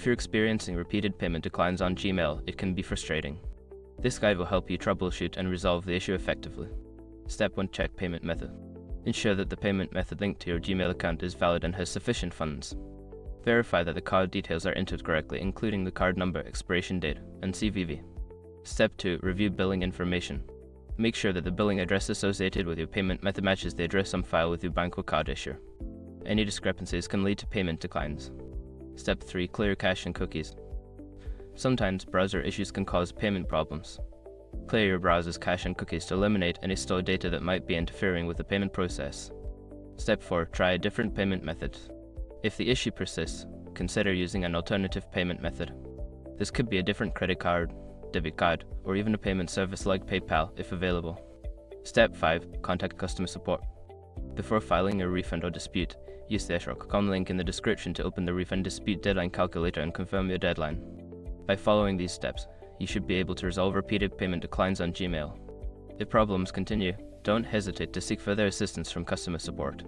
you're experiencing repeated payment declines on Gmail, it can be frustrating. This guide will help you troubleshoot and resolve the issue effectively. Step 1. Check payment method. Ensure that the payment method linked to your Gmail account is valid and has sufficient funds. Verify that the card details are entered correctly, including the card number, expiration date, and CVV. Step 2. Review billing information. Make sure that the billing address associated with your payment method matches the address on file with your bank or card issuer. Any discrepancies can lead to payment declines. Step 3. Clear cache and cookies. Sometimes browser issues can cause payment problems. Clear your browser's cache and cookies to eliminate any stored data that might be interfering with the payment process. Step 4. Try a different payment method. If the issue persists, consider using an alternative payment method. This could be a different credit card, debit card, or even a payment service like PayPal if available. Step 5. Contact customer support. Before filing a refund or dispute, use the eshrock.com link in the description to open the refund dispute deadline calculator and confirm your deadline. By following these steps, you should be able to resolve repeated payment declines on Gmail. If problems continue, don't hesitate to seek further assistance from customer support.